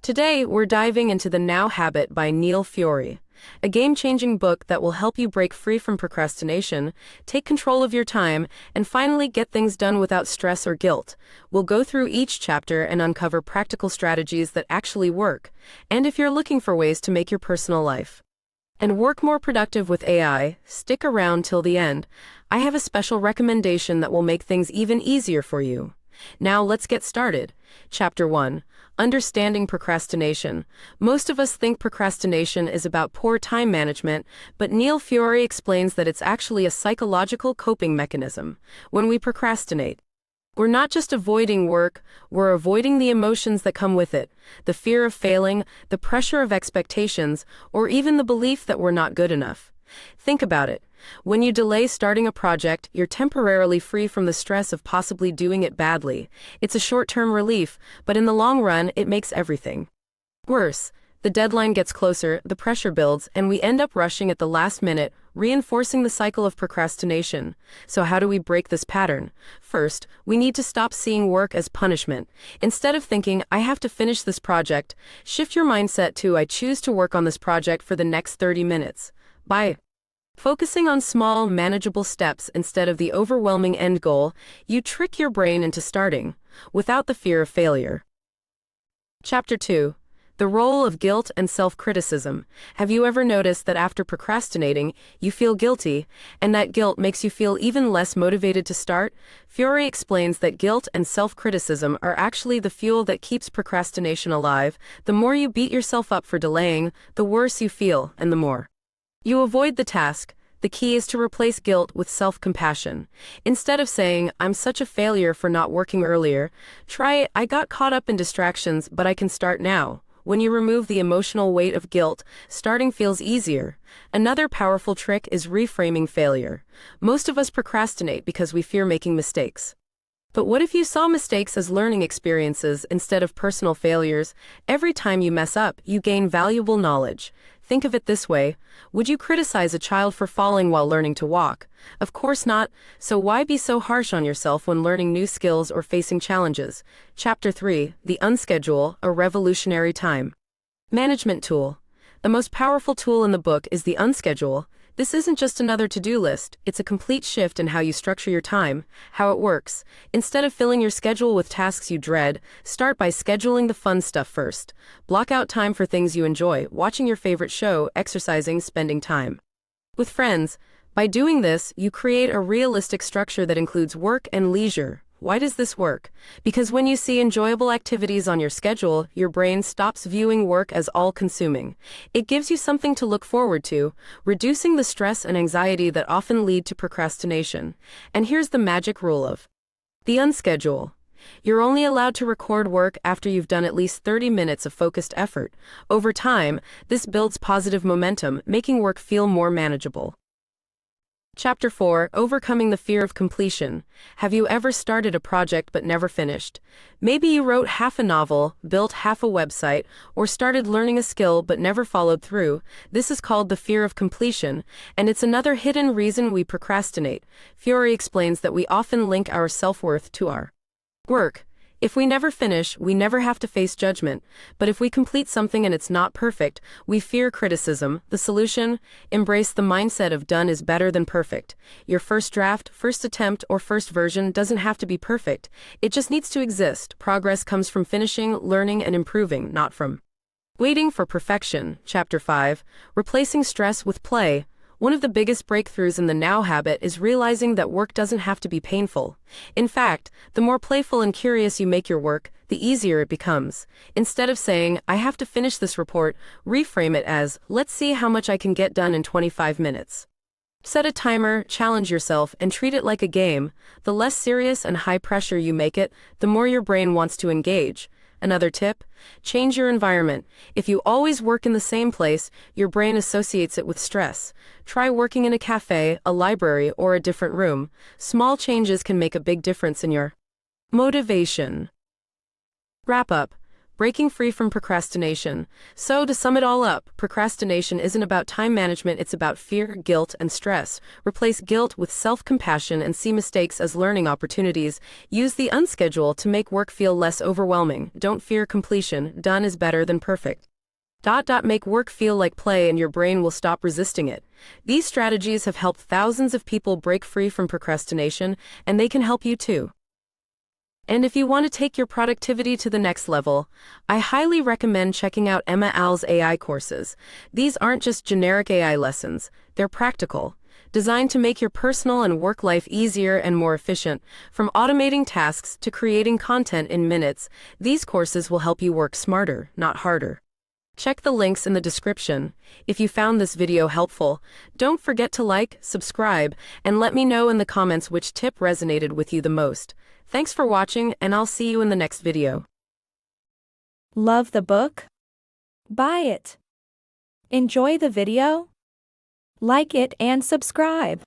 Today, we're diving into The Now Habit by Neil Fiore, a game-changing book that will help you break free from procrastination, take control of your time, and finally get things done without stress or guilt. We'll go through each chapter and uncover practical strategies that actually work, and if you're looking for ways to make your personal life and work more productive with AI, stick around till the end. I have a special recommendation that will make things even easier for you. Now let's get started. Chapter 1. Understanding procrastination. Most of us think procrastination is about poor time management, but Neil Fiore explains that it's actually a psychological coping mechanism. When we procrastinate, we're not just avoiding work, we're avoiding the emotions that come with it, the fear of failing, the pressure of expectations, or even the belief that we're not good enough. Think about it. When you delay starting a project, you're temporarily free from the stress of possibly doing it badly. It's a short-term relief, but in the long run, it makes everything worse. The deadline gets closer, the pressure builds, and we end up rushing at the last minute, reinforcing the cycle of procrastination. So how do we break this pattern? First, we need to stop seeing work as punishment. Instead of thinking, I have to finish this project, shift your mindset to, I choose to work on this project for the next 30 minutes. By focusing on small, manageable steps instead of the overwhelming end goal, you trick your brain into starting, without the fear of failure. Chapter 2. The role of guilt and self-criticism. Have you ever noticed that after procrastinating, you feel guilty, and that guilt makes you feel even less motivated to start? Fiore explains that guilt and self-criticism are actually the fuel that keeps procrastination alive. The more you beat yourself up for delaying, the worse you feel, and the more you avoid the task. The key is to replace guilt with self-compassion. Instead of saying, I'm such a failure for not working earlier, try, I got caught up in distractions, but I can start now. When you remove the emotional weight of guilt, starting feels easier. Another powerful trick is reframing failure. Most of us procrastinate because we fear making mistakes. But what if you saw mistakes as learning experiences instead of personal failures? Every time you mess up, you gain valuable knowledge. Think of it this way. Would you criticize a child for falling while learning to walk? Of course not, so why be so harsh on yourself when learning new skills or facing challenges? Chapter 3. The Unschedule, a Revolutionary Time Management Tool. The most powerful tool in the book is the Unschedule. This isn't just another to-do list, it's a complete shift in how you structure your time, how it works. Instead of filling your schedule with tasks you dread, start by scheduling the fun stuff first. Block out time for things you enjoy, watching your favorite show, exercising, spending time with friends. By doing this, you create a realistic structure that includes work and leisure. Why does this work? Because when you see enjoyable activities on your schedule, your brain stops viewing work as all-consuming. It gives you something to look forward to, reducing the stress and anxiety that often lead to procrastination. And here's the magic rule of the Unschedule. You're only allowed to record work after you've done at least 30 minutes of focused effort. Over time, this builds positive momentum, making work feel more manageable. Chapter 4. Overcoming the Fear of Completion. Have you ever started a project but never finished? Maybe you wrote half a novel, built half a website, or started learning a skill but never followed through. This is called the fear of completion, and it's another hidden reason we procrastinate. Fiore explains that we often link our self-worth to our work. If we never finish, we never have to face judgment. But if we complete something and it's not perfect, we fear criticism. The solution? Embrace the mindset of done is better than perfect. Your first draft, first attempt, or first version doesn't have to be perfect. It just needs to exist. Progress comes from finishing, learning, and improving, not from waiting for perfection. Chapter 5. Replacing stress with play. One of the biggest breakthroughs in the Now Habit is realizing that work doesn't have to be painful. In fact, the more playful and curious you make your work, the easier it becomes. Instead of saying, I have to finish this report, reframe it as, let's see how much I can get done in 25 minutes. Set a timer, challenge yourself, and treat it like a game. The less serious and high pressure you make it, the more your brain wants to engage. Another tip? Change your environment. If you always work in the same place, your brain associates it with stress. Try working in a cafe, a library, or a different room. Small changes can make a big difference in your motivation. Wrap up. breaking free from procrastination. So, to sum it all up, procrastination isn't about time management, it's about fear, guilt, and stress. Replace guilt with self compassion and see mistakes as learning opportunities. Use the unschedule to make work feel less overwhelming. Don't fear completion, done is better than perfect. Make work feel like play and your brain will stop resisting it. These strategies have helped thousands of people break free from procrastination, and they can help you too. And if you want to take your productivity to the next level, I highly recommend checking out Emma Al's AI courses. These aren't just generic AI lessons, they're practical, designed to make your personal and work life easier and more efficient. From automating tasks to creating content in minutes, these courses will help you work smarter, not harder. Check the links in the description. If you found this video helpful, don't forget to like, subscribe, and let me know in the comments which tip resonated with you the most. Thanks for watching, and I'll see you in the next video. Love the book? Buy it. Enjoy the video? Like it and subscribe.